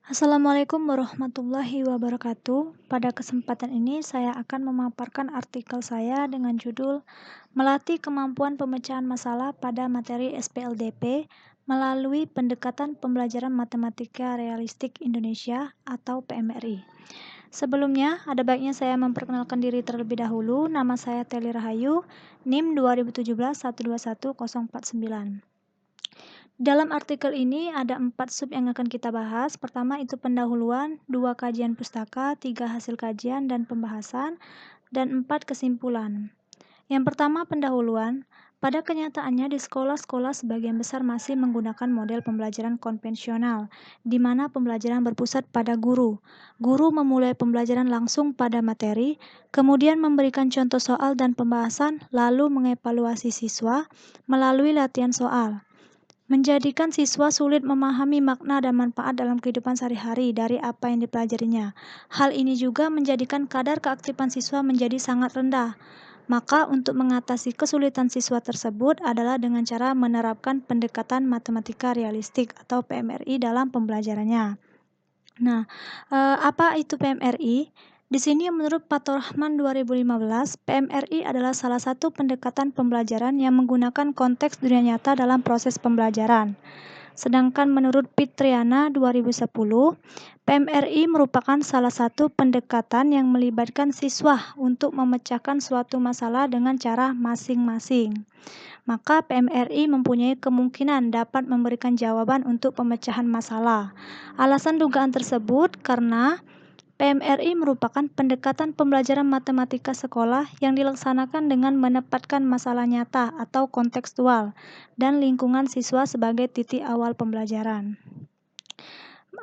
Assalamualaikum warahmatullahi wabarakatuh. Pada kesempatan ini saya akan memaparkan artikel saya dengan judul Melatih Kemampuan Pemecahan Masalah pada Materi SPLDP melalui Pendekatan Pembelajaran Matematika Realistik Indonesia atau PMRI. Sebelumnya, ada baiknya saya memperkenalkan diri terlebih dahulu. Nama saya Teli Rahayu, NIM 2017121049. Dalam artikel ini ada 4 sub yang akan kita bahas. Pertama itu pendahuluan, 2 kajian pustaka, 3 hasil kajian dan pembahasan, dan 4 kesimpulan. Yang pertama pendahuluan. Pada kenyataannya di sekolah-sekolah sebagian besar masih menggunakan model pembelajaran konvensional, di mana pembelajaran berpusat pada guru. Guru memulai pembelajaran langsung pada materi, kemudian memberikan contoh soal dan pembahasan, lalu mengevaluasi siswa melalui latihan soal. Menjadikan siswa sulit memahami makna dan manfaat dalam kehidupan sehari-hari dari apa yang dipelajarinya. Hal ini juga menjadikan kadar keaktifan siswa menjadi sangat rendah. Maka untuk mengatasi kesulitan siswa tersebut adalah dengan cara menerapkan pendekatan matematika realistik atau PMRI dalam pembelajarannya. Nah, apa itu PMRI? Di sini menurut Fathurrahman 2015, PMRI adalah salah satu pendekatan pembelajaran yang menggunakan konteks dunia nyata dalam proses pembelajaran. Sedangkan menurut Fitriana 2010, PMRI merupakan salah satu pendekatan yang melibatkan siswa untuk memecahkan suatu masalah dengan cara masing-masing. Maka PMRI mempunyai kemungkinan dapat memberikan jawaban untuk pemecahan masalah. Alasan dugaan tersebut karena PMRI merupakan pendekatan pembelajaran matematika sekolah yang dilaksanakan dengan menempatkan masalah nyata atau kontekstual dan lingkungan siswa sebagai titik awal pembelajaran.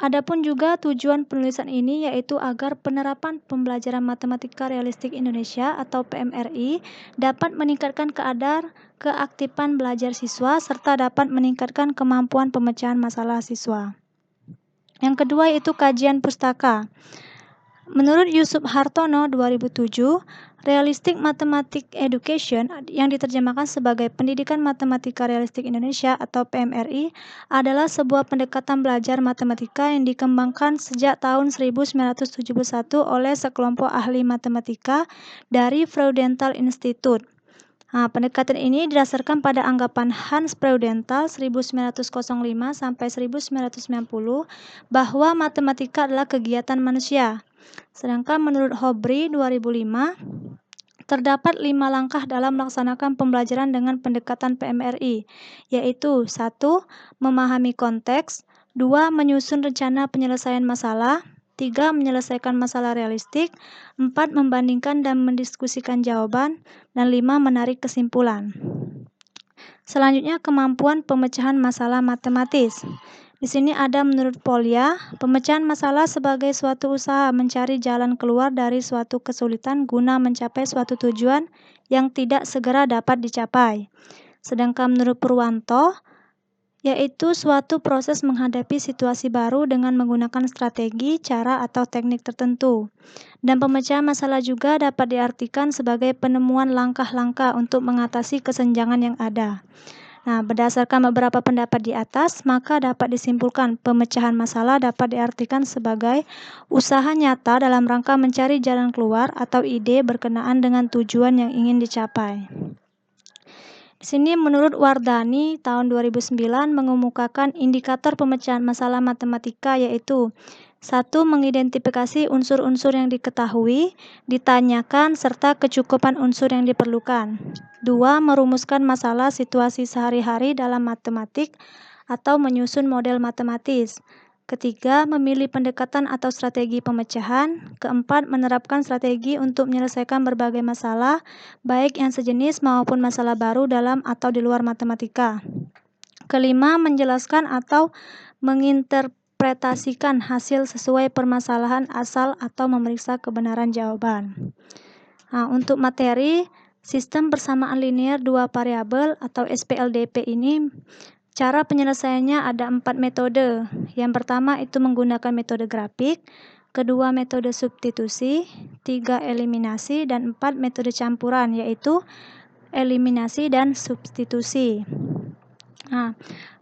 Adapun juga tujuan penulisan ini yaitu agar penerapan pembelajaran matematika realistik Indonesia atau PMRI dapat meningkatkan kadar keaktifan belajar siswa serta dapat meningkatkan kemampuan pemecahan masalah siswa. Yang kedua yaitu kajian pustaka. Menurut Yusuf Hartono 2007, Realistic Mathematics Education yang diterjemahkan sebagai Pendidikan Matematika Realistik Indonesia atau PMRI adalah sebuah pendekatan belajar matematika yang dikembangkan sejak tahun 1971 oleh sekelompok ahli matematika dari Freudenthal Institute. Pendekatan ini didasarkan pada anggapan Hans Freudenthal 1905 sampai 1990 bahwa matematika adalah kegiatan manusia. Sedangkan menurut Hobry 2005, terdapat 5 langkah dalam melaksanakan pembelajaran dengan pendekatan PMRI, yaitu 1. Memahami konteks, 2. Menyusun rencana penyelesaian masalah, 3. Menyelesaikan masalah realistik, 4. Membandingkan dan mendiskusikan jawaban, dan 5. Menarik kesimpulan. Selanjutnya, kemampuan pemecahan masalah matematis. Di sini ada menurut Polya, pemecahan masalah sebagai suatu usaha mencari jalan keluar dari suatu kesulitan guna mencapai suatu tujuan yang tidak segera dapat dicapai. Sedangkan menurut Purwanto, yaitu suatu proses menghadapi situasi baru dengan menggunakan strategi, cara, atau teknik tertentu. Dan pemecahan masalah juga dapat diartikan sebagai penemuan langkah-langkah untuk mengatasi kesenjangan yang ada. Berdasarkan beberapa pendapat di atas, maka dapat disimpulkan pemecahan masalah dapat diartikan sebagai usaha nyata dalam rangka mencari jalan keluar atau ide berkenaan dengan tujuan yang ingin dicapai. Di sini menurut Wardani tahun 2009 mengemukakan indikator pemecahan masalah matematika yaitu 1. Mengidentifikasi unsur-unsur yang diketahui, ditanyakan, serta kecukupan unsur yang diperlukan. 2. Merumuskan masalah situasi sehari-hari dalam matematik atau menyusun model matematis. Ketiga, memilih pendekatan atau strategi pemecahan. Keempat, menerapkan strategi untuk menyelesaikan berbagai masalah, baik yang sejenis maupun masalah baru dalam atau di luar matematika. Kelima, menjelaskan atau menginterpretasikan hasil sesuai permasalahan asal atau memeriksa kebenaran jawaban. Untuk materi, sistem persamaan linear dua variabel atau SPLDP ini, cara penyelesaiannya ada 4 metode. Yang pertama itu menggunakan metode grafik, kedua metode substitusi, 3 eliminasi, dan 4 metode campuran yaitu eliminasi dan substitusi.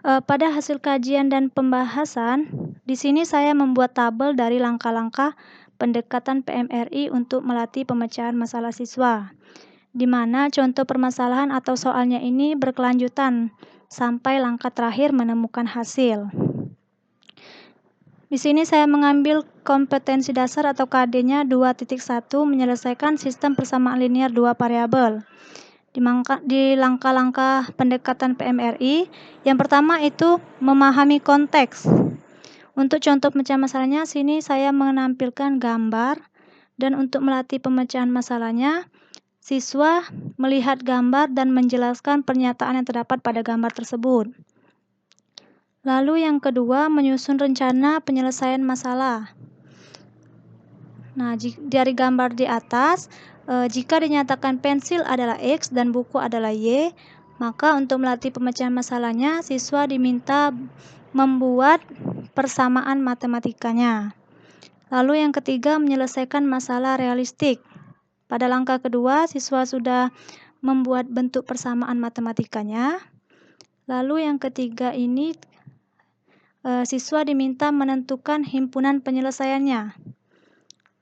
Pada hasil kajian dan pembahasan, di sini saya membuat tabel dari langkah-langkah pendekatan PMRI untuk melatih pemecahan masalah siswa, di mana contoh permasalahan atau soalnya ini berkelanjutan sampai langkah terakhir menemukan hasil. Di sini saya mengambil kompetensi dasar atau KD-nya 2.1 menyelesaikan sistem persamaan linear dua variabel. Di langkah-langkah pendekatan PMRI, yang pertama itu memahami konteks. Untuk contoh pemecahan masalahnya, sini saya menampilkan gambar, dan untuk melatih pemecahan masalahnya, siswa melihat gambar dan menjelaskan pernyataan yang terdapat pada gambar tersebut. Lalu yang kedua, menyusun rencana penyelesaian masalah. Nah, dari gambar di atas, jika dinyatakan pensil adalah X dan buku adalah Y, maka untuk melatih pemecahan masalahnya, siswa diminta membuat persamaan matematikanya. Lalu yang ketiga, menyelesaikan masalah realistik. Pada langkah kedua, siswa sudah membuat bentuk persamaan matematikanya. Lalu yang ketiga ini, siswa diminta menentukan himpunan penyelesaiannya.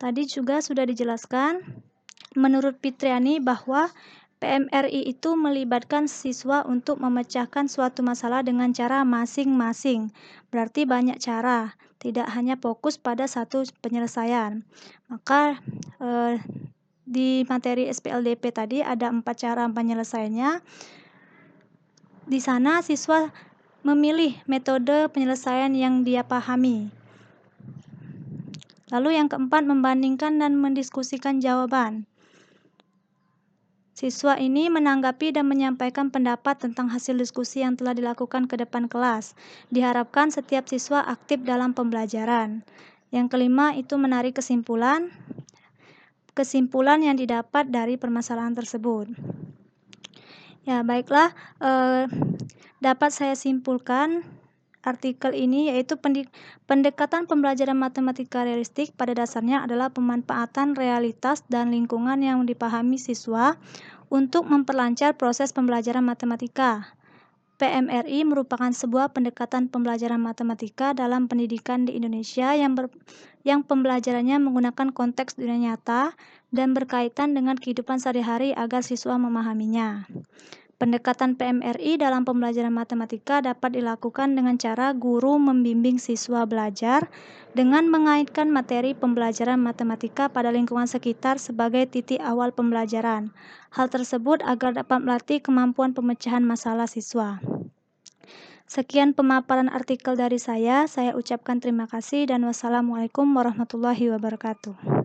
Tadi juga sudah dijelaskan, menurut Fitriani bahwa PMRI itu melibatkan siswa untuk memecahkan suatu masalah dengan cara masing-masing. Berarti banyak cara, tidak hanya fokus pada satu penyelesaian. Maka di materi SPLDP tadi ada 4 cara penyelesaiannya. Di sana siswa memilih metode penyelesaian yang dia pahami. Lalu yang keempat, membandingkan dan mendiskusikan jawaban. Siswa ini menanggapi dan menyampaikan pendapat tentang hasil diskusi yang telah dilakukan ke depan kelas. Diharapkan setiap siswa aktif dalam pembelajaran. Yang kelima itu menarik kesimpulan yang didapat dari permasalahan tersebut. Ya, baiklah, dapat saya simpulkan artikel ini yaitu pendekatan pembelajaran matematika realistik pada dasarnya adalah pemanfaatan realitas dan lingkungan yang dipahami siswa untuk memperlancar proses pembelajaran matematika. PMRI merupakan sebuah pendekatan pembelajaran matematika dalam pendidikan di Indonesia yang pembelajarannya menggunakan konteks dunia nyata dan berkaitan dengan kehidupan sehari-hari agar siswa memahaminya. Pendekatan PMRI dalam pembelajaran matematika dapat dilakukan dengan cara guru membimbing siswa belajar dengan mengaitkan materi pembelajaran matematika pada lingkungan sekitar sebagai titik awal pembelajaran. Hal tersebut agar dapat melatih kemampuan pemecahan masalah siswa. Sekian pemaparan artikel dari saya ucapkan terima kasih dan wassalamualaikum warahmatullahi wabarakatuh.